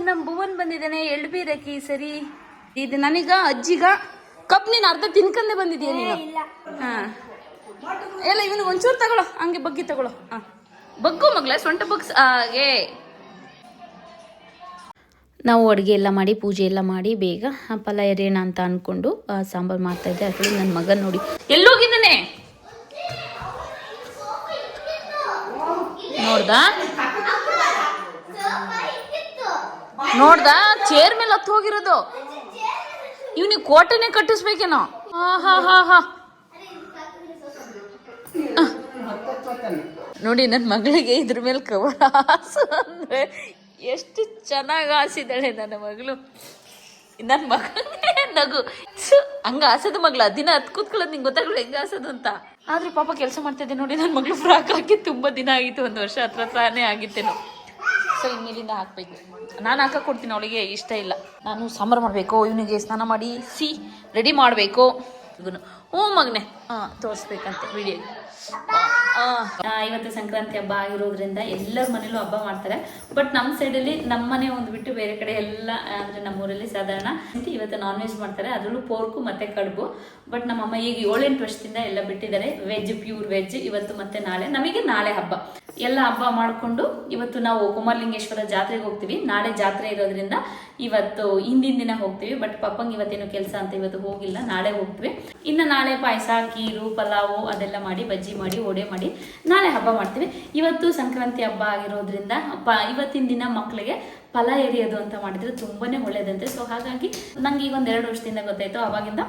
ನಮ್ಮ ಭುವನ್ ಬಂದಿದ್ದಾನೆ ಎಳ್ಳು ಬೀರಕ್ಕೆ ಈ ಸರಿ. ಇದು ನನಗ ಅಜ್ಜಿಗ ಕಪ್ ನೀನು ಅರ್ಧ ತಿನ್ಕಂದೆ ಬಂದಿದ್ದೀಯ ನೀನು. ಹಾ ಎಲ್ಲ ಇವನಿಗೆ ಒಂಚೂರು ತಗೊಳ್ಳೋ, ಹಂಗೆ ಬಗ್ಗಿ ತಗೊಳ್ಳೋ. ಹಾ ಬಗ್ಗು ಮಗ್ಲ, ಸೊಂಟ ಬಗ್ಸ್. ಹಾಗೆ ನಾವು ಅಡುಗೆ ಎಲ್ಲ ಮಾಡಿ ಪೂಜೆ ಎಲ್ಲ ಮಾಡಿ ಬೇಗ ಫಲ ಎರೆಯೋಣ ಅಂತ ಅಂದ್ಕೊಂಡು ಸಾಂಬಾರು ಮಾಡ್ತಾಯಿದ್ದೆ. ಅದರಲ್ಲಿ ನನ್ನ ಮಗನ ನೋಡಿ ಎಲ್ಲೋಗಿದ್ದಾನೆ ನೋಡ್ದ ಚೇರ್ ಮೇಲೆ ಹತ್ತು ಹೋಗಿರೋದು. ಇವನಿಗೆ ಕೋಟೆನೆ ಕಟ್ಟಿಸ್ಬೇಕೇನೋ. ಹಾ ಹಾ ಹಾ ನೋಡಿ ನನ್ನ ಮಗಳಿಗೆ ಇದ್ರ ಮೇಲೆ ಕವರ್ ಹಾಸು ಅಂದ್ರೆ ಎಷ್ಟು ಚೆನ್ನಾಗಿ ಹಾಸಿದ್ದಾಳೆ ನನ್ನ ಮಗಳು. ನನ್ನ ಮಗನೇ ನಗು ಹಂಗ ಹಾಸೋದು ಮಗ್ಳ ದಿನ ಹತ್ತು ಕೂತ್ಕೊಳ್ಳೋದು ನಿಂಗೆ ಗೊತ್ತಾಗಲ್ಲ ಹೆಂಗ ಹಾಸೋದು ಅಂತ. ಆದ್ರೂ ಪಾಪ ಕೆಲಸ ಮಾಡ್ತಿದ್ದೆ ನೋಡಿ. ನನ್ನ ಮಗಳು ಫ್ರಾಕ್ ಹಾಕಿ ತುಂಬಾ ದಿನ ಆಗಿತ್ತು, 1 ವರ್ಷ ಹತ್ರನೇ ಆಗಿತ್ತೇನೋ. ಸೊ ಇನ್ಮೇಲಿಂದ ಹಾಕ್ಬೇಕು. ನಾನು ಹಾಕ ಕೊಡ್ತೀನಿ, ಅವಳಿಗೆ ಇಷ್ಟ ಇಲ್ಲ. ನಾನು ಸಾಂಬಾರು ಮಾಡಬೇಕು, ಇವನಿಗೆ ಸ್ನಾನ ಮಾಡಿ ರೆಡಿ ಮಾಡಬೇಕು. ಇವನು ಹ್ಞೂ ಮಗನೆ ತೋರಿಸ್ಬೇಕಂತೆ ವಿಡಿಯೋ. ಇವತ್ತು ಸಂಕ್ರಾಂತಿ ಹಬ್ಬ ಆಗಿರೋದ್ರಿಂದ ಎಲ್ಲರ ಮನೇಲೂ ಹಬ್ಬ ಮಾಡ್ತಾರೆ. ಬಟ್ ನಮ್ಮ ಸೈಡಲ್ಲಿ ನಮ್ಮ ಮನೆ ಒಂದು ಬಿಟ್ಟು ಬೇರೆ ಕಡೆ ಎಲ್ಲ ಅಂದರೆ ನಮ್ಮೂರಲ್ಲಿ ಸಾಧಾರಣ ಇವತ್ತು ನಾನ್ ವೆಜ್ ಮಾಡ್ತಾರೆ, ಅದರಲ್ಲೂ ಪೋರ್ಕು ಮತ್ತು ಕಡುಬು. ಬಟ್ ನಮ್ಮಮ್ಮ ಈಗ 7-8 ವರ್ಷದಿಂದ ಎಲ್ಲ ಬಿಟ್ಟಿದ್ದಾರೆ. Veg, pure veg. ಇವತ್ತು ಮತ್ತೆ ನಾಳೆ ನಮಗೆ ನಾಳೆ ಹಬ್ಬ. ಎಲ್ಲ ಹಬ್ಬ ಮಾಡಿಕೊಂಡು ಇವತ್ತು ನಾವು ಕುಮಾರಲಿಂಗೇಶ್ವರ ಜಾತ್ರೆಗೆ ಹೋಗ್ತೀವಿ. ನಾಳೆ ಜಾತ್ರೆ ಇರೋದ್ರಿಂದ ಇವತ್ತು ಹಿಂದಿನ ದಿನ ಹೋಗ್ತೀವಿ. ಬಟ್ ಪಪ್ಪಂಗೆ ಇವತ್ತೇನು ಕೆಲಸ ಅಂತ ಇವತ್ತು ಹೋಗಿಲ್ಲ, ನಾಳೆ ಹೋಗ್ತೀವಿ. ಇನ್ನು ನಾಳೆ ಪಾಯಸ, ಕೀರು, ಪಲಾವು ಅದೆಲ್ಲ ಮಾಡಿ, ಬಜ್ಜಿ ಮಾಡಿ, ವಡೆ ಮಾಡಿ ನಾಳೆ ಹಬ್ಬ ಮಾಡ್ತೀವಿ. ಇವತ್ತು ಸಂಕ್ರಾಂತಿ ಹಬ್ಬ ಆಗಿರೋದ್ರಿಂದ ಇವತ್ತಿನ ದಿನ ಮಕ್ಕಳಿಗೆ ಫಲ ಎರಿಯೋದು ಅಂತ ಮಾಡಿದ್ರೆ ತುಂಬಾನೇ ಒಳ್ಳೇದಂತೆ. ಸೊ ಹಾಗಾಗಿ ನಂಗೆ ಈಗ 1-2 ವರ್ಷದಿಂದ ಗೊತ್ತಾಯ್ತು. ಅವಾಗಿಂದ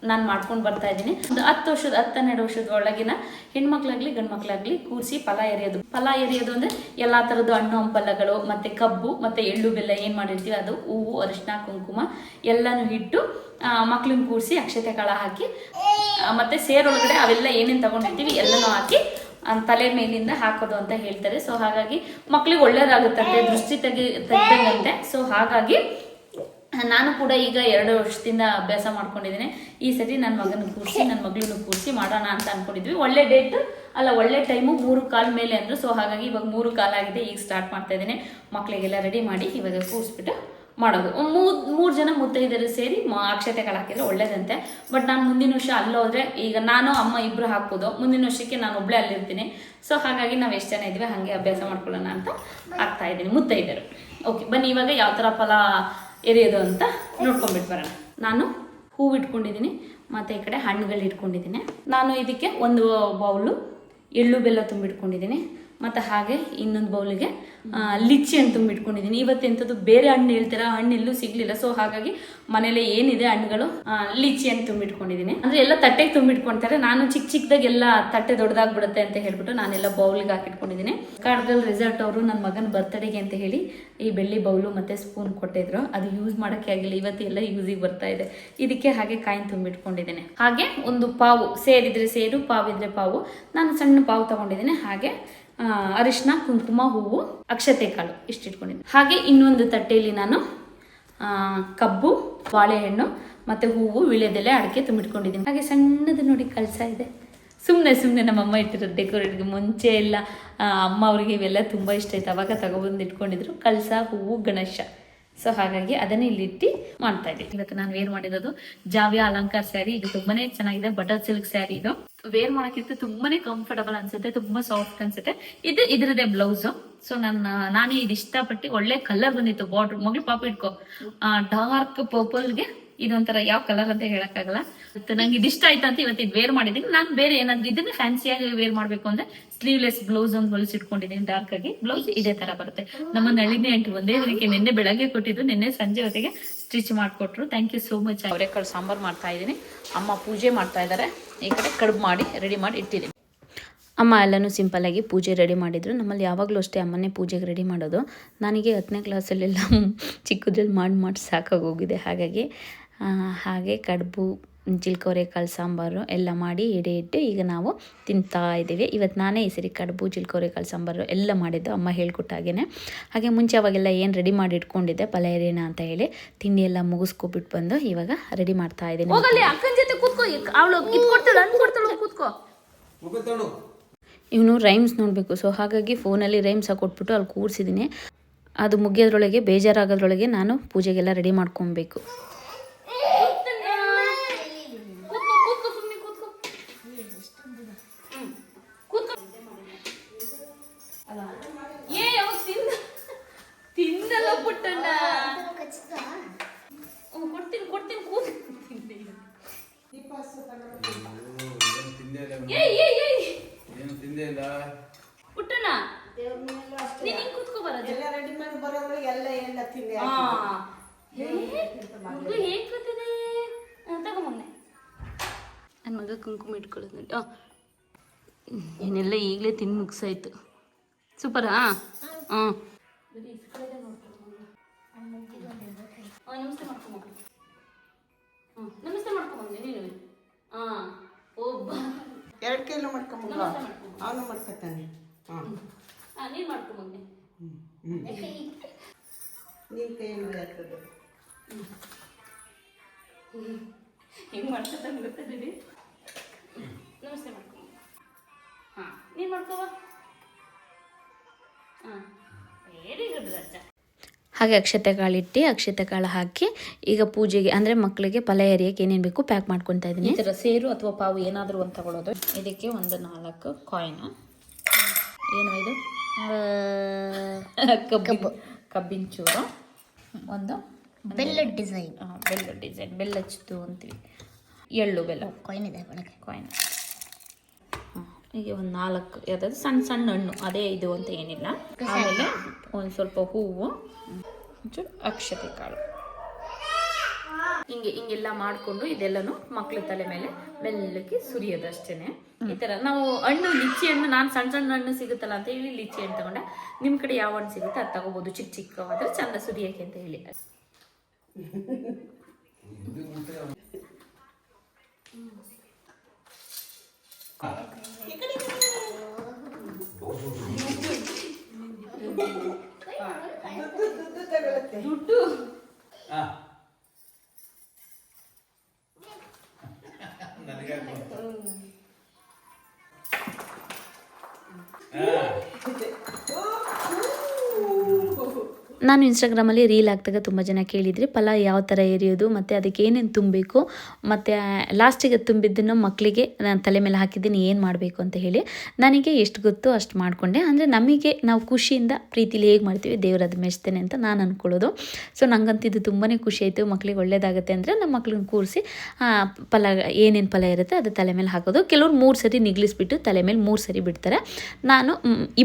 ನಾನು ಮಾಡ್ಕೊಂಡು ಬರ್ತಾ ಇದ್ದೀನಿ. ಒಂದು 10-12 ವರ್ಷದ ಒಳಗಿನ ಹೆಣ್ಮಕ್ಳಾಗ್ಲಿ ಗಂಡು ಮಕ್ಳಾಗ್ಲಿ ಕೂರಿಸಿ ಫಲ ಎರಿಯೋದು ಅಂದ್ರೆ ಎಲ್ಲಾ ತರದ್ದು ಹಣ್ಣು ಹಂಪಲಗಳು ಮತ್ತೆ ಕಬ್ಬು ಮತ್ತೆ ಎಳ್ಳು ಬೆಲ್ಲ ಏನ್ ಮಾಡಿರ್ತೀವಿ ಅದು, ಹೂವು, ಅರಿಶಿನ, ಕುಂಕುಮ ಎಲ್ಲಾನು ಇಟ್ಟು ಮಕ್ಳನ್ನ ಕೂರಿಸಿ ಅಕ್ಷತೆ ಕಾಳ ಹಾಕಿ ಮತ್ತೆ ಸೇರೊಳಗಡೆ ಅವೆಲ್ಲ ಏನೇನು ತಗೊಂಡಿರ್ತೀವಿ ಎಲ್ಲನೂ ಹಾಕಿ ತಲೆ ಮೇಲಿಂದ ಹಾಕೋದು ಅಂತ ಹೇಳ್ತಾರೆ. ಸೊ ಹಾಗಾಗಿ ಮಕ್ಳಿಗೆ ಒಳ್ಳೇದಾಗುತ್ತಂತೆ, ದೃಷ್ಟಿ ತೆಗ್ದಂಗಂತೆ. ಸೊ ಹಾಗಾಗಿ ನಾನು ಕೂಡ ಈಗ 2 ವರ್ಷದಿಂದ ಅಭ್ಯಾಸ ಮಾಡ್ಕೊಂಡಿದ್ದೀನಿ. ಈ ಸರಿ ನನ್ನ ಮಗನ ಕೂರಿಸಿ ನನ್ನ ಮಗಳನ್ನ ಕೂರಿಸಿ ಮಾಡೋಣ ಅಂತ ಅನ್ಕೊಂಡಿದ್ವಿ. ಒಳ್ಳೆ ಡೇಟ್ ಅಲ್ಲ, ಒಳ್ಳೆ ಟೈಮು 3:15 ಮೇಲೆ ಅಂದರು. ಸೊ ಹಾಗಾಗಿ ಇವಾಗ 3:15 ಆಗಿದೆ. ಈಗ ಸ್ಟಾರ್ಟ್ ಮಾಡ್ತಾ ಇದ್ದೀನಿ. ಮಕ್ಕಳಿಗೆಲ್ಲ ರೆಡಿ ಮಾಡಿ ಇವಾಗ ಕೂರಿಸ್ಬಿಟ್ಟು ಮಾಡೋದು. 3 ಜನ ಮುತ್ತೈದೆಯರು ಸೇರಿ ಅಕ್ಷತೆ ಕಾಳು ಹಾಕಿದ್ರೆ ಒಳ್ಳೇದಂತೆ. ಬಟ್ ನಾನು ಮುಂದಿನ ವರ್ಷ ಅಲ್ಲೋದ್ರೆ, ಈಗ ನಾನು ಅಮ್ಮ ಇಬ್ರು ಹಾಕ್ಬೋದು, ಮುಂದಿನ ವರ್ಷಕ್ಕೆ ನಾನು ಒಬ್ಳೆ ಅಲ್ಲಿರ್ತೀನಿ. ಸೊ ಹಾಗಾಗಿ ನಾವು ಎಷ್ಟು ಜನ ಇದ್ವಿ ಹಾಗೆ ಅಭ್ಯಾಸ ಮಾಡ್ಕೊಳ್ಳೋಣ ಅಂತ ಆಗ್ತಾ ಇದ್ದೀನಿ. ಮುತ್ತೈದರು ಓಕೆ, ಬನ್ನಿ ಇವಾಗ ಯಾವ ಥರ ಫಲ ಎರೆಯೋದು ಅಂತ ನೋಡ್ಕೊಂಡ್ಬಿಟ್ಟು ಬರೋಣ. ನಾನು ಹೂವು ಇಟ್ಕೊಂಡಿದ್ದೀನಿ ಮತ್ತು ಈ ಕಡೆ ಹಣ್ಣುಗಳು ಇಟ್ಕೊಂಡಿದ್ದೀನಿ. ನಾನು ಇದಕ್ಕೆ 1 ಬೌಲು ಎಳ್ಳು ಬೆಲ್ಲ ತುಂಬಿಟ್ಕೊಂಡಿದ್ದೀನಿ. ಮತ್ತು ಹಾಗೆ ಇನ್ನೊಂದು ಬೌಲಿಗೆ ಲಿಚ್ಚಿ ಹಣ್ಣು ತುಂಬಿಟ್ಕೊಂಡಿದ್ದೀನಿ. ಇವತ್ತೆಂಥದ್ದು ಬೇರೆ ಹಣ್ಣು ಹೇಳ್ತೀರಾ, ಹಣ್ಣು ಎಲ್ಲೂ ಸಿಗಲಿಲ್ಲ. ಸೊ ಹಾಗಾಗಿ ಮನೇಲೆ ಏನಿದೆ ಹಣ್ಣುಗಳು, ಲಿಚ್ಚಿ ಹಣ್ಣು ತುಂಬಿಟ್ಕೊಂಡಿದ್ದೀನಿ. ಅಂದರೆ ಎಲ್ಲ ತಟ್ಟೆಗೆ ತುಂಬಿಟ್ಕೊಳ್ತಾರೆ. ನಾನು ಚಿಕ್ಕದಾಗಿ ಎಲ್ಲ ತಟ್ಟೆ ದೊಡ್ಡದಾಗ್ಬಿಡುತ್ತೆ ಅಂತ ಹೇಳ್ಬಿಟ್ಟು ನಾನೆಲ್ಲ ಬೌಲಿಗೆ ಹಾಕಿಟ್ಕೊಂಡಿದ್ದೀನಿ. ಕಾಡ್ಗಲ್ ರೆಸಾರ್ಟ್ ಅವರು ನನ್ನ ಮಗನ ಬರ್ತಡೆಗೆ ಅಂತ ಹೇಳಿ ಈ ಬೆಳ್ಳಿ ಬೌಲು ಮತ್ತು ಸ್ಪೂನ್ ಕೊಟ್ಟಿದ್ರು. ಅದು ಯೂಸ್ ಮಾಡೋಕ್ಕೆ ಆಗಿಲ್ಲ, ಇವತ್ತು ಎಲ್ಲ ಯೂಸಿಗೆ ಬರ್ತಾ ಇದೆ. ಇದಕ್ಕೆ ಹಾಗೆ ಕಾಯಿನ್ ತುಂಬಿಟ್ಕೊಂಡಿದ್ದೀನಿ. ಹಾಗೆ ಒಂದು ಪಾವು, ಸೇರಿದ್ರೆ ಸೇರು, ಪಾವಿದ್ರೆ ಪಾವು. ನಾನು ಸಣ್ಣ ಪಾವು ತಗೊಂಡಿದ್ದೀನಿ. ಹಾಗೆ ಅರಿಶಿನ, ಕುಂಕುಮ, ಹೂವು, ಅಕ್ಷತೆ ಕಾಳು ಇಷ್ಟು ಇಟ್ಕೊಂಡಿದ್ದೀನಿ. ಹಾಗೆ ಇನ್ನೊಂದು ತಟ್ಟೆಯಲ್ಲಿ ನಾನು ಕಬ್ಬು, ಬಾಳೆಹಣ್ಣು ಮತ್ತು ಹೂವು, ವೀಳ್ಯದೆಲೆ, ಅಡಿಕೆ ತುಂಬಿಟ್ಕೊಂಡಿದ್ದೀನಿ. ಹಾಗೆ ಸಣ್ಣದು ನೋಡಿ ಕಳಸ ಇದೆ. ಸುಮ್ಮನೆ ನಮ್ಮಮ್ಮ ಇಟ್ಟಿರೋದು ಡೆಕೋರೇಟ್ಗೆ. ಮುಂಚೆ ಎಲ್ಲ ಅಮ್ಮ ಅವರಿಗೆ ಇವೆಲ್ಲ ತುಂಬ ಇಷ್ಟ ಆಯ್ತು, ಅವಾಗ ತಗೊಬಂದು ಇಟ್ಕೊಂಡಿದ್ರು ಕಳಸ, ಹೂವು, ಗಣೇಶ. ಸೊ ಹಾಗಾಗಿ ಅದನ್ನೇ ಇಲ್ಲಿಟ್ಟು ಮಾಡ್ತಾ ಇದ್ದೀನಿ. ಇವತ್ತು ನಾನು ವೇರ್ ಮಾಡಿರೋದು ಜಾವ್ಯ ಅಲಂಕಾರ ಸ್ಯಾರಿ. ಇದು ತುಂಬಾನೇ ಚೆನ್ನಾಗಿದೆ, ಬಟರ್ ಸಿಲ್ಕ್ ಸ್ಯಾರಿ. ಇದು ವೇರ್ ಮಾಡೋಕ್ಕಿಂತ ತುಂಬಾನೇ ಕಂಫರ್ಟಬಲ್ ಅನ್ಸುತ್ತೆ, ತುಂಬಾ ಸಾಫ್ಟ್ ಅನ್ಸುತ್ತೆ. ಇದು ಇದರದೇ ಬ್ಲೌಸ್. ಸೊ ನಾನೇ ಇದು ಇಷ್ಟಪಟ್ಟು, ಒಳ್ಳೆ ಕಲರ್ ಬಂದಿತ್ತು. ಬಾರ್ಡರ್ ಮಗಳು ಪಾಪ ಇಟ್ಕೋ, ಡಾರ್ಕ್ ಪರ್ಪಲ್ಗೆ ಇದೊಂಥರ ಯಾವ ಕಲರ್ ಅಂತ ಹೇಳಕ್ಕಾಗಲ್ಲ. ನಂಗೆ ಇದಿಷ್ಟ ಆಯ್ತು ಅಂತ ಇವತ್ತು ಇದು ವೇರ್ ಮಾಡಿದ್ದೀನಿ. ನಾನು ಬೇರೆ ಏನಾದ್ರು ಇದನ್ನೇ ಫ್ಯಾನ್ಸಿಯಾಗಿ ವೇರ್ ಮಾಡ್ಬೇಕು ಅಂದ್ರೆ ಸ್ಲೀವ್ಲೆಸ್ ಬ್ಲೌಸ್ ಒಂದು ಹೊಲಿಸಿಟ್ಕೊಂಡಿದ್ದೀನಿ. ಡಾರ್ಕ್ ಆಗಿ ಬ್ಲೌಸ್ ಇದೇ ತರ ಬರುತ್ತೆ. ನಮ್ಮ ನಳಿನಿ ಆಂಟಿ ಒಂದೇ ರೀತಿ ನಿನ್ನೆ ಬೆಳಗ್ಗೆ ಕೊಟ್ಟಿದ್ದು, ನಿನ್ನೆ ಸಂಜೆ ಹೊತ್ತಿಗೆ ಸ್ಟಿಚ್ ಮಾಡಿಕೊಟ್ರು. Thank you so much. ಅವರೆಕಾಳು ಸಾಂಬಾರು ಮಾಡ್ತಾ ಇದ್ದೀನಿ. ಅಮ್ಮ ಪೂಜೆ ಮಾಡ್ತಾ ಇದ್ದಾರೆ. ಈ ಕಡೆ ಕಡುಬು ಮಾಡಿ ರೆಡಿ ಮಾಡಿ ಇಟ್ಟಿದ್ದೀನಿ. ಅಮ್ಮ ಎಲ್ಲನೂ ಸಿಂಪಲ್ಲಾಗಿ ಪೂಜೆ ರೆಡಿ ಮಾಡಿದರು. ನಮ್ಮಲ್ಲಿ ಯಾವಾಗಲೂ ಅಷ್ಟೇ ಅಮ್ಮನೇ ಪೂಜೆಗೆ ರೆಡಿ ಮಾಡೋದು. ನನಗೆ 10ನೇ ಕ್ಲಾಸಲ್ಲೆಲ್ಲ ಚಿಕ್ಕದ್ರಲ್ಲಿ ಮಾಡಿ ಸಾಕಾಗೋಗಿದೆ. ಹಾಗೆ ಕಡುಬು, ಜಿಲ್ಕೋರೆಕಾಳು ಸಾಂಬಾರು ಎಲ್ಲ ಮಾಡಿ ಎಡೆ ಇಟ್ಟು ಈಗ ನಾವು ತಿಂತಾ ಇದ್ದೀವಿ. ಇವತ್ತು ನಾನೇ ಈ ಸರಿ ಕಡುಬು, ಜಿಲ್ಕೋರೆಕಾಳು ಸಾಂಬಾರು ಎಲ್ಲ ಮಾಡಿದ್ದು ಅಮ್ಮ ಹೇಳ್ಕೊಟ್ಟಾಗೇ. ಹಾಗೆ ಮುಂಚೆ ಅವಾಗೆಲ್ಲ ಏನು ರೆಡಿ ಮಾಡಿ ಇಟ್ಕೊಂಡಿದ್ದೆ ಫಲ ಎರೆಯೋಣ ಅಂತ ಹೇಳಿ, ತಿಂಡಿ ಎಲ್ಲ ಮುಗಿಸ್ಕೊಬಿಟ್ಟು ಬಂದು ಇವಾಗ ರೆಡಿ ಮಾಡ್ತಾ ಇದ್ದೀನಿ. ಅಕ್ಕನ ಜೊತೆ ಕೂತ್ಕೋ, ಅವಳು ಕೂತ್ಕೋ. ಇವನು ರೈಮ್ಸ್ ನೋಡಬೇಕು. ಸೊ ಹಾಗಾಗಿ ಫೋನಲ್ಲಿ ರೈಮ್ಸ್ ಹಾಕೊಟ್ಬಿಟ್ಟು ಅಲ್ಲಿ ಕೂರಿಸಿದ್ದೀನಿ. ಅದು ಮುಗಿಯೋದ್ರೊಳಗೆ ಬೇಜಾರಾಗೋದ್ರೊಳಗೆ ನಾನು ಪೂಜೆಗೆಲ್ಲ ರೆಡಿ ಮಾಡ್ಕೊಬೇಕು. ತಿನ್ನಲ್ಲ ಪುಟ್ಟಣ್ಣ, ಕೊಡ್ತೀನಿ ಪುಟ್ಟಣ್ಣ, ನೀನು ಕೂತ್ಕೋ ಬರೋದು ರೆಡಿ ಮಾಡಿ ಬರೋದು ಎಲ್ಲ ತಿಂದೆ. ಹೇಗೆ ಗೊತ್ತಿದೆ ತಗೊಂಬಂದೆ. ನನ್ನ ಮಗ ಕುಂಕುಮ ಇಟ್ಕೊಳ್ಳೋದು ನೋಡಿ. ಏನೆಲ್ಲ ಈಗಲೇ ತಿಂದು ಮುಗಿಸಾಯ್ತು. ಸೂಪರಾ? ನಮಸ್ತೆ ಮಾಡ್ಕೊಂಬ. ನಮಸ್ತೆ ಮಾಡ್ಕೊಂಬಂದೆ ನೀನು. ಒಬ್ಬ 2 ಕೈಲೂ ಮಾಡ್ಕೊಂಬ, ಅವನು ಮಾಡ್ಕೊತಾನೆ. ನೀನು ಮಾಡ್ಕೊಂಬಂದೆ. ನೀನು ಕೈಯಲ್ಲಿ ಆಗ್ತದೆ. ಹೆಂಗೆ ಮಾಡ್ಕೊತಾನೆ ಗೊತ್ತಿದ್ದೀರಿ? ನಮಸ್ತೆ ಮಾಡ್ಕೊಂಬ. ನೀನು ಮಾಡ್ಕೋವ. ವೆರಿ ಗುಡ್ ರಾಜ. ಹಾಗೆ ಅಕ್ಷತೆ ಕಾಳಿಟ್ಟು ಅಕ್ಷತೆ ಕಾಳು ಹಾಕಿ ಈಗ ಪೂಜೆಗೆ ಅಂದರೆ ಮಕ್ಕಳಿಗೆ ಫಲ ಎರಿಯಕ್ಕೆ ಏನೇನು ಬೇಕು ಪ್ಯಾಕ್ ಮಾಡ್ಕೊತಾ ಇದ್ದೀನಿ. ಈ ಥರ ಸೇರು ಅಥವಾ ಪಾವು ಏನಾದರೂ ಒಂದು ತಗೊಳ್ಳೋದು. ಇದಕ್ಕೆ ಒಂದು 4 ಕಾಯಿನ್. ಏನು ಇದು? ಕಬ್ಬಿನ ಚೂರು. ಒಂದು ಬೆಲ್ಲದ ಡಿಸೈನ್. ಬೆಲ್ಲ ಹಚ್ಚಿತು ಅಂತೀವಿ. ಎಳ್ಳು ಬೆಲ್ಲ ಕಾಯಿನ್ ಇದೆ ಒಳಗೆ. ಕಾಯಿನ್. ಹೀಗೆ ಒಂದು 4 ಯಾವ್ದಾದ್ರು ಸಣ್ಣ ಹಣ್ಣು, ಅದೇ ಇದು ಅಂತ ಏನಿಲ್ಲ. ಆಮೇಲೆ ಒಂದು ಸ್ವಲ್ಪ ಹೂವು, ಒಂಚೂರು ಅಕ್ಷತೆ ಕಾಳು. ಹಿಂಗೆಲ್ಲ ಮಾಡಿಕೊಂಡು ಇದೆಲ್ಲನೂ ಮಕ್ಳ ತಲೆ ಮೇಲೆ ಮೆಲ್ಲಕ್ಕೆ ಸುರಿಯೋದು ಅಷ್ಟೇನೆ. ಈ ಥರ ನಾವು ಹಣ್ಣು, ಲಿಚ್ಚಿ ಹಣ್ಣು, ನಾನು ಸಣ್ಣ ಹಣ್ಣು ಸಿಗುತ್ತಲ್ಲ ಅಂತ ಹೇಳಿ ಲಿಚ್ಚಿ ಹಣ್ಣು ತಗೊಂಡೆ. ನಿಮ್ಮ ಕಡೆ ಯಾವ ಹಣ್ಣು ಸಿಗುತ್ತೆ ಅದು ತಗೋಬೋದು, ಚಿಕ್ಕವಾದ್ರೆ ಚಂದ ಸುರಿಯೋಕೆ ಅಂತ ಹೇಳಿ. ದುಡ್ಡು ನಾನು ಇನ್ಸ್ಟಾಗ್ರಾಮಲ್ಲಿ ರೀಲ್ ಹಾಕ್ದಾಗ ತುಂಬ ಜನ ಕೇಳಿದ್ರಿ ಫಲ ಯಾವ ಥರ ಎರಿಯೋದು ಮತ್ತು ಅದಕ್ಕೆ ಏನೇನು ತುಂಬಬೇಕು ಮತ್ತು ಲಾಸ್ಟಿಗೆ ತುಂಬಿದ್ದನ್ನು ಮಕ್ಕಳಿಗೆ ನಾನು ತಲೆ ಮೇಲೆ ಹಾಕಿದ್ದೀನಿ ಏನು ಮಾಡಬೇಕು ಅಂತ ಹೇಳಿ. ನನಗೆ ಎಷ್ಟು ಗೊತ್ತೋ ಅಷ್ಟು ಮಾಡಿಕೊಂಡೆ. ಅಂದರೆ ನಮಗೆ ನಾವು ಖುಷಿಯಿಂದ ಪ್ರೀತಿಲಿ ಹೇಗೆ ಮಾಡ್ತೀವಿ ದೇವ್ರು ಅದು ಮೆಚ್ತೇನೆ ಅಂತ ನಾನು ಅಂದ್ಕೊಳ್ಳೋದು. ಸೊ ನಂಗಂತೂ ಇದು ತುಂಬಾ ಖುಷಿ ಆಯಿತು. ಮಕ್ಳಿಗೆ ಒಳ್ಳೇದಾಗುತ್ತೆ ಅಂದರೆ ನಮ್ಮ ಮಕ್ಳನ್ನ ಕೂರಿಸಿ ಫಲ ಏನೇನು ಫಲ ಇರುತ್ತೆ ಅದು ತಲೆ ಮೇಲೆ ಹಾಕೋದು. ಕೆಲವ್ರು 3 ಸರಿ ನಿಗ್ಲಿಸ್ಬಿಟ್ಟು ತಲೆ ಮೇಲೆ 3 ಸರಿ ಬಿಡ್ತಾರೆ. ನಾನು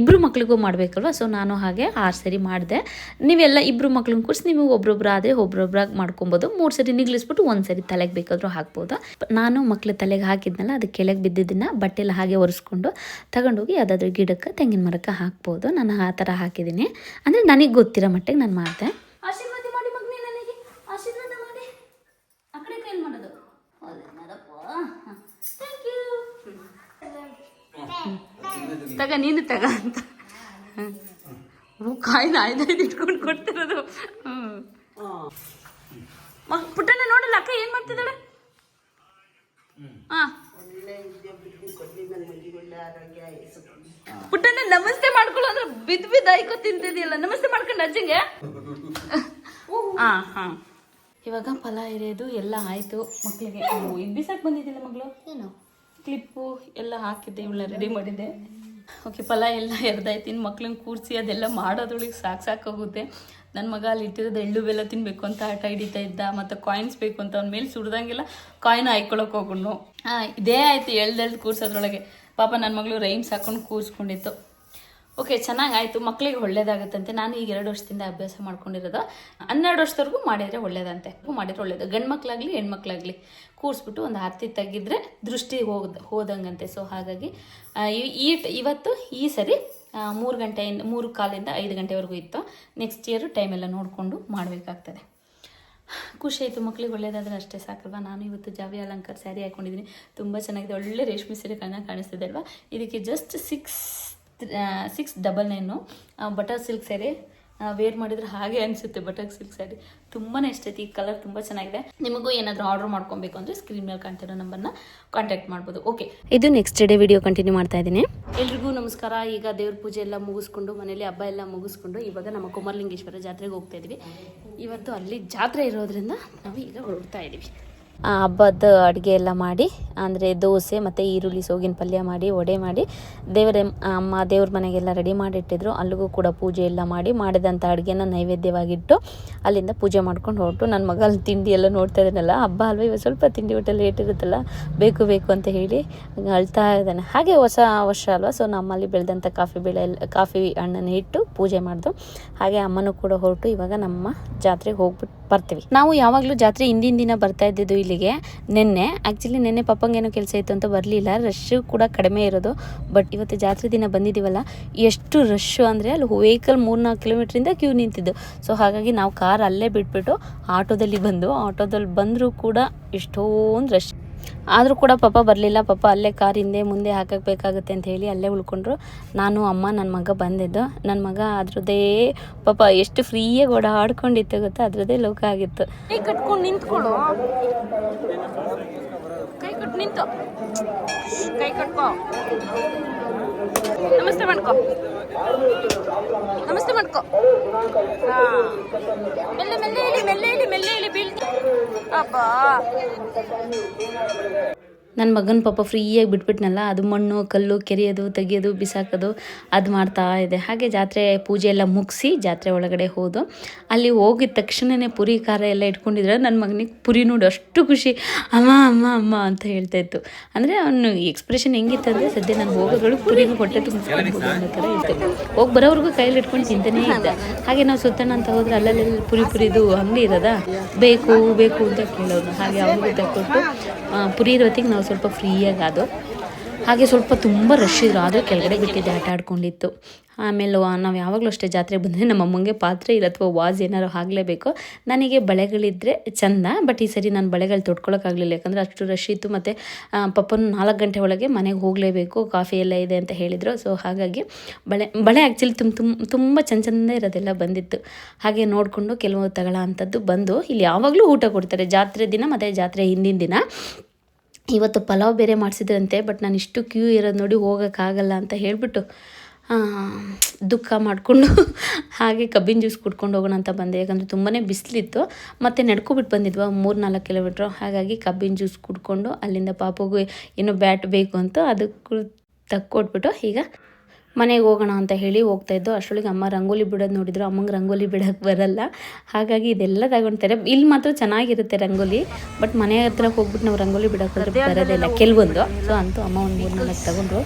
2 ಮಕ್ಳಿಗೂ ಮಾಡಬೇಕಲ್ವ, ಸೊ ನಾನು ಹಾಗೆ 6 ಸರಿ ಮಾಡಿದೆ. ನೀವೆಲ್ಲ 2 ಮಕ್ಳನ್ನ ಕೂರಿಸಿ ನೀವು ಒಬ್ರೊಬ್ರು ಆದರೆ ಒಬ್ರೊಬ್ರಾಗಿ ಮಾಡ್ಕೊಬೋದು. 3 ಸರಿ ನಿಗ್ಲಿಸ್ಬಿಟ್ಟು 1 ಸರಿ ತಲೆಗೆ ಬೇಕಾದರೂ ಹಾಕ್ಬೋದು. ನಾನು ಮಕ್ಳ ತಲೆಗೆ ಹಾಕಿದ್ನಲ್ಲ ಅದು ಕೆಳಗೆ ಬಿದ್ದಿದ್ದನ್ನು ಬಟ್ಟೆಲ್ಲ ಹಾಗೆ ಒರೆಸ್ಕೊಂಡು ತಗೊಂಡೋಗಿ ಯಾವುದಾದ್ರೂ ಗಿಡಕ್ಕೆ, ತೆಂಗಿನ ಮರಕ್ಕೆ ಹಾಕ್ಬೋದು. ನಾನು ಆ ಥರ ಹಾಕಿದ್ದೀನಿ. ಅಂದರೆ ನನಗೆ ಗೊತ್ತಿರೋ ಮಟ್ಟಿಗೆ ನಾನು ಮಾಡಿದೆ. ಆಶೀರ್ವಾದ ಮಾಡಿ ಮಗನೇ, ನನಗೆ ಆಶೀರ್ವಾದ ಮಾಡಿ. ಆ ಕಡೆ ಕೈಲಿ ಮಾಡೋದು. ತಗ ನೀನು ತಗ ಅಂತ ಕಾಯಿನ 5 ಇಟ್ಕೊಂಡು ಕೊಡ್ತಿರೋದು. ಪುಟ್ಟಣ್ಣ ನೋಡಲ್ಲ ಅಕ್ಕ ಏನು ಮಾಡ್ತಿದ್ದಾಳೆ. ಪುಟ್ಟಣ್ಣ ನಮಸ್ತೆ ಮಾಡ್ಕೊಳ್ಳೋ ಅಂದ್ರೆ ಬಿದ್ದು ಆಯ್ಕೋ ತಿಂತಿದೆಯಲ್ಲ. ನಮಸ್ತೆ ಮಾಡ್ಕೊಂಡು ಅಜ್ಜಿಗೆ. ಇವಾಗ ಫಲ ಎರೆಯೋದು ಎಲ್ಲ ಆಯಿತು. ಮಕ್ಕಳಿಗೆ ಇದು ಬಿಸಾಕ್ ಬಂದಿದ್ದಿಲ್ಲ ಮಗಳು, ಏನು ಕ್ಲಿಪ್ಪು ಎಲ್ಲ ಹಾಕಿದ್ದೆ, ಇವಳ ರೆಡಿ ಮಾಡಿದ್ದೆ. ಓಕೆ, ಫಲ ಎಲ್ಲ ಎರ್ದಾಯ್ತು. ಇನ್ನು ಮಕ್ಳನ್ನ ಕೂರಿಸಿ ಅದೆಲ್ಲ ಮಾಡೋದ್ರೊಳಗೆ ಸಾಕಾಗೋಗುತ್ತೆ. ನನ್ನ ಮಗ ಅಲ್ಲಿ ಇಟ್ಟಿರೋದು ಎಳ್ಳು ಬೆಲ್ಲ ತಿನ್ನಬೇಕು ಅಂತ ಆಟ ಹಿಡಿತಾ ಇದ್ದ, ಮತ್ತು ಕಾಯಿನ್ಸ್ ಬೇಕು ಅಂತ ಅವ್ನ ಮೇಲೆ ಸುಡ್ದಂಗೆಲ್ಲ ಕಾಯಿನ್ ಹಾಯ್ಕೊಳಕ್ಕೆ ಹೋಗ್ಕೊಂಡು ಇದೇ ಆಯಿತು. ಎಳ್ದೆಳ್ದು ಕೂರ್ಸೋದ್ರೊಳಗೆ ಪಾಪ ನನ್ನ ಮಗಳು ರೈಮ್ಸ್ ಹಾಕೊಂಡು ಕೂರಿಸ್ಕೊಂಡಿತ್ತು. ಓಕೆ, ಚೆನ್ನಾಗಾಯಿತು. ಮಕ್ಕಳಿಗೆ ಒಳ್ಳೇದಾಗುತ್ತಂತೆ. ನಾನು ಈಗ 2 ವರ್ಷದಿಂದ ಅಭ್ಯಾಸ ಮಾಡ್ಕೊಂಡಿರೋದು. 12 ವರ್ಷದವರೆಗೂ ಮಾಡಿದರೆ ಒಳ್ಳೇದಂತೆ. ಮಾಡಿದರೆ ಒಳ್ಳೇದು. ಗಂಡು ಮಕ್ಕಳಾಗಲಿ ಹೆಣ್ಮಕ್ಳಾಗಲಿ ಕೂರಿಸ್ಬಿಟ್ಟು ಒಂದು ಆರತಿ ತೆಗಿದ್ರೆ ದೃಷ್ಟಿ ಹೋದಂಗಂತೆ. ಸೊ ಹಾಗಾಗಿ ಇವತ್ತು ಈ ಸರಿ 3 ಗಂಟೆಯಿಂದ 3 ಕಾಲಿಂದ 5 ಗಂಟೆವರೆಗೂ ಇತ್ತು. ನೆಕ್ಸ್ಟ್ ಇಯರು ಟೈಮೆಲ್ಲ ನೋಡಿಕೊಂಡು ಮಾಡಬೇಕಾಗ್ತದೆ. ಖುಷಿ ಆಯಿತು. ಮಕ್ಳಿಗೆ ಒಳ್ಳೇದಾದರೆ ಅಷ್ಟೇ ಸಾಕಲ್ವಾ. ನಾನು ಇವತ್ತು ಜಾವಿ ಅಲಂಕಾರ ಸ್ಯಾರಿ ಹಾಕ್ಕೊಂಡಿದ್ದೀನಿ. ತುಂಬ ಚೆನ್ನಾಗಿದೆ. ಒಳ್ಳೆ ರೇಷ್ಮೆ ಸೀರೆ ಕಾಣಿಸ್ತಿದೆ ಅಲ್ವಾ. ಇದಕ್ಕೆ just 699 butter silk sari wear ಮಾಡಿದ್ರೆ ಹಾಗೆ ಅನಿಸುತ್ತೆ ಬಟಕ್ ಸಿಲ್ಕ್ ಸ್ಯಾರಿ. ತುಂಬಾ ಇಷ್ಟ ಐತಿ. ಈ ಕಲರ್ ತುಂಬ ಚೆನ್ನಾಗಿದೆ. ನಿಮಗೂ ಏನಾದರೂ ಆರ್ಡರ್ ಮಾಡ್ಕೊಬೇಕು ಅಂದರೆ ಸ್ಕ್ರೀನ್ ಮೇಲೆ ಕಾಣ್ತಿರೋ ನಂಬರ್ನ ಕಾಂಟ್ಯಾಕ್ಟ್ ಮಾಡ್ಬೋದು. ಓಕೆ, ಇದು ನೆಕ್ಸ್ಟ್ ಡೇ ವಿಡಿಯೋ ಕಂಟಿನ್ಯೂ ಮಾಡ್ತಾ ಇದ್ದೀನಿ. ಎಲ್ರಿಗೂ ನಮಸ್ಕಾರ. ಈಗ ದೇವ್ರ ಪೂಜೆ ಎಲ್ಲ ಮುಗಿಸ್ಕೊಂಡು ಮನೇಲಿ ಹಬ್ಬ ಎಲ್ಲ ಮುಗಿಸ್ಕೊಂಡು ಇವಾಗ ನಮ್ಮ ಕುಮಾರಲಿಂಗೇಶ್ವರ ಜಾತ್ರೆಗೆ ಹೋಗ್ತಾ ಇದ್ವಿ. ಇವತ್ತು ಅಲ್ಲಿ ಜಾತ್ರೆ ಇರೋದ್ರಿಂದ ನಾವು ಈಗ ಹೊರಡ್ತಾ ಇದ್ದೀವಿ. ಹಬ್ಬದ ಅಡುಗೆ ಎಲ್ಲ ಮಾಡಿ ಅಂದರೆ ದೋಸೆ ಮತ್ತು ಈರುಳ್ಳಿ ಸೋಗಿನ ಪಲ್ಯ ಮಾಡಿ ವಡೆ ಮಾಡಿ ಅಮ್ಮ ದೇವ್ರ ಮನೆಗೆಲ್ಲ ರೆಡಿ ಮಾಡಿಟ್ಟಿದ್ರು. ಅಲ್ಲಿಗೂ ಕೂಡ ಪೂಜೆ ಎಲ್ಲ ಮಾಡಿ ಮಾಡಿದಂಥ ಅಡುಗೆನ ನೈವೇದ್ಯವಾಗಿಟ್ಟು ಅಲ್ಲಿಂದ ಪೂಜೆ ಮಾಡ್ಕೊಂಡು ಹೊರಟು. ನನ್ನ ಮಗ ಅಲ್ಲಿ ತಿಂಡಿ ಎಲ್ಲ ನೋಡ್ತಾ ಇದ್ದಾನಲ್ಲ, ಹಬ್ಬ ಅಲ್ವ ಇವಾಗ ಸ್ವಲ್ಪ ತಿಂಡಿ ಊಟ ಲೇಟ್ ಇರುತ್ತಲ್ಲ, ಬೇಕು ಅಂತ ಹೇಳಿ ಅಳ್ತಾ ಇದ್ದಾನೆ. ಹಾಗೆ ಹೊಸ ವರ್ಷ ಅಲ್ವ, ಸೊ ನಮ್ಮಲ್ಲಿ ಬೆಳೆದಂಥ ಕಾಫಿ ಹಣ್ಣನ್ನು ಇಟ್ಟು ಪೂಜೆ ಮಾಡಿದ್ರು. ಹಾಗೆ ಅಮ್ಮನೂ ಕೂಡ ಹೊರಟು ಇವಾಗ ನಮ್ಮ ಜಾತ್ರೆಗೆ ಹೋಗ್ಬಿಟ್ಟು ಬರ್ತೀವಿ. ನಾವು ಯಾವಾಗಲೂ ಜಾತ್ರೆ ಹಿಂದಿನ ದಿನ ಬರ್ತಾ ಇದ್ದಿದ್ದು ಇಲ್ಲಿಗೆ. ಆ್ಯಕ್ಚುಲಿ ನೆನ್ನೆ ಪಪ್ಪಂಗೇನೋ ಕೆಲಸ ಇತ್ತು ಅಂತ ಬರಲಿಲ್ಲ, ರಶ್ಶು ಕೂಡ ಕಡಿಮೆ ಇರೋದು. ಬಟ್ ಇವತ್ತು ಜಾತ್ರೆ ದಿನ ಬಂದಿದ್ದೀವಲ್ಲ, ಎಷ್ಟು ರಶ್ಶು ಅಂದರೆ ಅಲ್ಲಿ ವೆಹಿಕಲ್ 3-4 ಕಿಲೋಮೀಟ್ರಿಂದ ಕ್ಯೂ ನಿಂತಿದ್ದು. ಸೊ ಹಾಗಾಗಿ ನಾವು ಕಾರ್ ಅಲ್ಲೇ ಬಿಟ್ಬಿಟ್ಟು ಆಟೋದಲ್ಲಿ ಬಂದರೂ ಕೂಡ ಎಷ್ಟೊಂದು ರಶ್. ಆದರೂ ಕೂಡ ಪಾಪ ಬರಲಿಲ್ಲ. ಪಾಪ ಅಲ್ಲೇ ಕಾರ್ ಹಿಂದೆ ಮುಂದೆ ಹಾಕಬೇಕಾಗುತ್ತೆ ಅಂತ ಹೇಳಿ ಅಲ್ಲೇ ಉಳ್ಕೊಂಡ್ರು. ನಾನು ಅಮ್ಮ ನನ್ನ ಮಗ ಬಂದಿದ್ದು. ನನ್ನ ಮಗ ಅದ್ರದ್ದೇ ಪಾಪ ಎಷ್ಟು ಫ್ರೀಯಾಗಿ ಓಡಾಡ್ಕೊಂಡಿತ್ತು ಗೊತ್ತಾ, ಅದ್ರದ್ದೇ ಲೋಕ ಆಗಿತ್ತು. ಕೈ ಕಟ್ಕೊಂಡು ನಿಂತ್ಕೊಳ್ಳು, ಕೈ ಕಟ್ಟು ನಿಂತು, ಕೈ ಕಟ್ಕೋ, ನಮಸ್ತೆ ಮಾಡ್ಕೋ, ನಮಸ್ತೆ ಮಾಡ್ಕೋ. ಮೆಲ್ಲೆ ಹೇಳಿ ಬೀಳ್ತಿ. ಅಬ್ಬಾ, ನನ್ನ ಮಗನ ಪಾಪ ಫ್ರೀಯಾಗಿ ಬಿಟ್ಬಿಟ್ನಲ್ಲ, ಅದು ಮಣ್ಣು ಕಲ್ಲು ಕೆರೆಯೋದು ತೆಗಿಯೋದು ಬಿಸಾಕೋದು ಅದು ಮಾಡ್ತಾ ಇದೆ. ಹಾಗೆ ಜಾತ್ರೆ ಪೂಜೆ ಎಲ್ಲ ಮುಗಿಸಿ ಜಾತ್ರೆ ಒಳಗಡೆ ಹೋದು. ಅಲ್ಲಿ ಹೋಗಿದ ತಕ್ಷಣವೇ ಪುರಿ ಖಾರ ಎಲ್ಲ ಇಟ್ಕೊಂಡಿದ್ರೆ ನನ್ನ ಮಗನಿಗೆ ಪುರಿ ನೋಡಿ ಅಷ್ಟು ಖುಷಿ, ಅಮ್ಮ ಅಮ್ಮ ಅಮ್ಮ ಅಂತ ಹೇಳ್ತಾ ಇತ್ತು. ಅಂದರೆ ಅವನು ಎಕ್ಸ್ಪ್ರೆಷನ್ ಹೆಂಗಿತ್ತು ಅಂದರೆ, ಸದ್ಯ ನಾನು ಹೋಗೋದ್ರೊಳಗೆ ಪುರಿನೂ ಹೊಟ್ಟೆ ತುಂಬಿಸ್ಕೊಳ್ಬೋದು ಅನ್ನೋ ಥರ ಇತ್ತು. ಹೋಗಿ ಬರೋವ್ರಿಗೂ ಕೈಯಲ್ಲಿ ಇಟ್ಕೊಂಡು ತಿಂತಾನೇ ಇದ್ದ. ಹಾಗೆ ನಾವು ಸುತ್ತಣ ಅಂತ ಹೋದ್ರೆ ಅಲ್ಲಲ್ಲಿ ಪುರಿದು ಅಂಗಡಿ ಇರೋದಾ, ಬೇಕು ಅಂತ ಕೇಳೋದು. ಹಾಗೆ ಅವ್ರಿಗೂ ತಕ್ಕೊಟ್ಟು ಪುರಿ ಇರೋತ್ತಿಗೆ ನಾವು ಸ್ವಲ್ಪ ಫ್ರೀಯಾಗಿ ಅದು. ಹಾಗೆ ಸ್ವಲ್ಪ ತುಂಬ ರಶ್ ಇದ್ರು, ಆದರೆ ಕೆಳಗಡೆ ಬಿಟ್ಟಿದ್ದೆ, ಆಟ ಆಡ್ಕೊಂಡಿತ್ತು. ಆಮೇಲೆ ನಾವು ಯಾವಾಗಲೂ ಅಷ್ಟೇ ಜಾತ್ರೆಗೆ ಬಂದರೆ ನಮ್ಮ ಅಮ್ಮಂಗೆ ಪಾತ್ರೆ ಇಲ್ಲ ಅಥವಾ ವಾಸ್ ಏನಾರು ಆಗಲೇಬೇಕು. ನನಗೆ ಬಳೆಗಳಿದ್ದರೆ ಚಂದ, ಬಟ್ ಈ ಸರಿ ನಾನು ಬಳೆಗಳು ತೊಟ್ಕೊಳ್ಳೋಕ್ಕಾಗಲಿಲ್ಲ, ಯಾಕಂದರೆ ಅಷ್ಟು ರಶ್ ಇತ್ತು. ಮತ್ತು ಪಪ್ಪನ 4 ಗಂಟೆ ಒಳಗೆ ಮನೆಗೆ ಹೋಗಲೇಬೇಕು, ಕಾಫಿ ಎಲ್ಲ ಇದೆ ಅಂತ ಹೇಳಿದರು. ಸೊ ಹಾಗಾಗಿ ಬಳೆ ಆ್ಯಕ್ಚುಲಿ ತುಂಬ ಚಂದ ಇರೋದೆಲ್ಲ ಬಂದಿತ್ತು. ಹಾಗೆ ನೋಡಿಕೊಂಡು ಕೆಲವು ತಗೊಳ್ಳೋ ಅಂಥದ್ದು ಬಂದು. ಇಲ್ಲಿ ಯಾವಾಗಲೂ ಊಟ ಕೊಡ್ತಾರೆ ಜಾತ್ರೆ ದಿನ ಮತ್ತು ಜಾತ್ರೆ ಹಿಂದಿನ ದಿನ. ಇವತ್ತು ಪಲಾವ್ ಬೇರೆ ಮಾಡಿಸಿದ್ರಂತೆ, ಬಟ್ ನಾನು ಇಷ್ಟು ಕ್ಯೂ ಇರೋದು ನೋಡಿ ಹೋಗೋಕ್ಕಾಗಲ್ಲ ಅಂತ ಹೇಳಿಬಿಟ್ಟು ದುಃಖ ಮಾಡಿಕೊಂಡು ಹಾಗೆ ಕಬ್ಬಿನ ಜ್ಯೂಸ್ ಕುಡ್ಕೊಂಡು ಹೋಗೋಣ ಅಂತ ಬಂದೆ. ಯಾಕಂದರೆ ತುಂಬಾ ಬಿಸಿಲಿತ್ತು ಮತ್ತು ನಡ್ಕೊಬಿಟ್ಟು ಬಂದಿದ್ವ 3-4 ಕಿಲೋಮೀಟ್ರು. ಹಾಗಾಗಿ ಕಬ್ಬಿನ ಜ್ಯೂಸ್ ಕುಡ್ಕೊಂಡು ಅಲ್ಲಿಂದ ಪಾಪಗೂ ಏನೋ ಬ್ಯಾಟ್ ಬೇಕು ಅಂತ ಅದಕ್ಕೆ ತಕ್ಕೊಟ್ಬಿಟ್ಟು ಈಗ ಮನೆಗೆ ಹೋಗೋಣ ಅಂತ ಹೇಳಿ ಹೋಗ್ತಾಯಿದ್ದು. ಅಷ್ಟರೊಳಗೆ ಅಮ್ಮ ರಂಗೋಲಿ ಬಿಡೋದು ನೋಡಿದ್ರು. ಅಮ್ಮಂಗೆ ರಂಗೋಲಿ ಬಿಡೋಕ್ಕೆ ಬರಲ್ಲ, ಹಾಗಾಗಿ ಇದೆಲ್ಲ ತಗೊಳ್ತಾರೆ. ಇಲ್ಲಿ ಮಾತ್ರ ಚೆನ್ನಾಗಿರುತ್ತೆ ರಂಗೋಲಿ, ಬಟ್ ಮನೆ ಹತ್ರ ಹೋಗ್ಬಿಟ್ಟು ನಾವು ರಂಗೋಲಿ ಬಿಡೋಕ್ಕೆ ಬರೋದಿಲ್ಲ ಕೆಲವೊಂದು. ಸೊ ಅಂತೂ ಅಮ್ಮ ಒಂದು 3-4 ತಗೊಂಡ್ರು.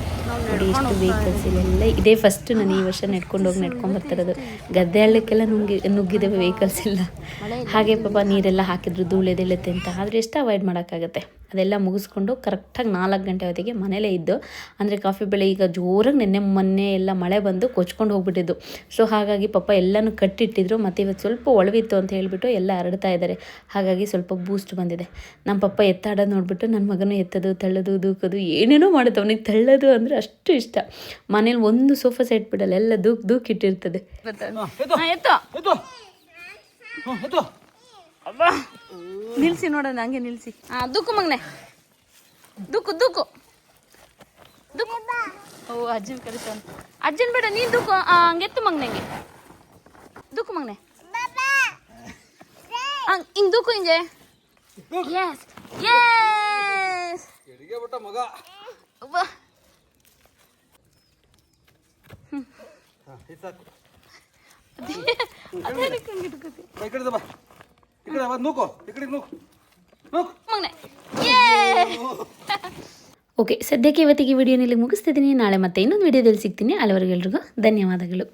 ನೋಡಿ ಎಷ್ಟು ವೆಹಿಕಲ್ಸ್ ಇಲ್ಲೆಲ್ಲ ಇದೇ ಫಸ್ಟ್ ನಾನು ಈ ವರ್ಷ ನಡ್ಕೊಂಡು ಬರ್ತಿರೋದು. ಗದ್ದೆ ಹಳ್ಳಕ್ಕೆಲ್ಲ ನುಗ್ಗಿದ್ದೇವೆ, ವೆಹಿಕಲ್ಸ್ ಇಲ್ಲ. ಹಾಗೆ ಪಾಪ ನೀರೆಲ್ಲ ಹಾಕಿದ್ರು ಧೂಳೆದೆಲ್ಲತ್ತೆ ಅಂತ, ಆದರೆ ಎಷ್ಟು ಅವಾಯ್ಡ್ ಮಾಡೋಕ್ಕಾಗತ್ತೆ. ಅದೆಲ್ಲ ಮುಗಿಸ್ಕೊಂಡು ಕರೆಕ್ಟಾಗಿ 4 ಗಂಟೆ ಹೊತ್ತಿಗೆ ಮನೇಲೇ ಇದ್ದು. ಅಂದರೆ ಕಾಫಿ ಬೆಳೆ ಈಗ ಜೋರಾಗಿ ಮೊನ್ನೆ ಎಲ್ಲ ಮಳೆ ಬಂದು ಕೊಚ್ಕೊಂಡು ಹೋಗ್ಬಿಟ್ಟಿದ್ದು. ಸೊ ಹಾಗಾಗಿ ಪಾಪ ಎಲ್ಲನೂ ಕಟ್ಟಿಟ್ಟಿದ್ರು. ಮತ್ತು ಇವತ್ತು ಸ್ವಲ್ಪ ಒಳವಿತ್ತು ಅಂತ ಹೇಳಿಬಿಟ್ಟು ಎಲ್ಲ ಹರಡ್ತಾ ಇದ್ದಾರೆ. ಹಾಗಾಗಿ ಸ್ವಲ್ಪ ಬೂಸ್ಟ್ ಬಂದಿದೆ. ನಮ್ಮ ಪಪ್ಪ ಎತ್ತಾಡೋದು ನೋಡಿಬಿಟ್ಟು ನನ್ನ ಮಗನೂ ಎತ್ತೋದು ತಳ್ಳೋದು ದೂಕೋದು ಏನೇನೋ ಮಾಡುತ್ತೆ. ಅವನಿಗೆ ತಳ್ಳೋದು ಅಂದರೆ ಅಷ್ಟು ಇಷ್ಟ. ಮನೇಲಿ ಒಂದು ಸೋಫಾ ಸೆಟ್ ಬಿಡಲ್ಲ, ಎಲ್ಲ ದೂಕಿಟ್ಟಿರ್ತದೆ. ಅಬ್ಬಾ ನಿಲ್ಸಿ ನೋಡೋಣ, ಹಂಗೆ ನಿಲ್ಸಿ. ದೂಕು ಮಗನೆ, ದೂಕು. ಓ ಅಜ್ಜನ್ ಕರಿತಾನ. ಅಜ್ಜನ್ ಬೇಡ, ನೀನ್ ದೂಕು. ಹಂಗೆತ್ತು ಮಗನೆಗೆ, ದೂಕು ಮಗನೆ, ಹಿಂಗ್ ದೂಕು ಹಿಂಗೆ. ಎಸ್ ಮಗ. ಓಕೆ, ಸದ್ಯಕ್ಕೆ ಇವತ್ತಿಗೆ ವಿಡಿಯೋನಲ್ಲಿ ಮುಗಿಸ್ತಿದ್ದೀನಿ. ನಾಳೆ ಮತ್ತೆ ಇನ್ನೊಂದು ವಿಡಿಯೋದಲ್ಲಿ ಸಿಗ್ತೀನಿ. ಅಲ್ಲಿವರೆಗೂ ಎಲ್ರಿಗೂ ಧನ್ಯವಾದಗಳು.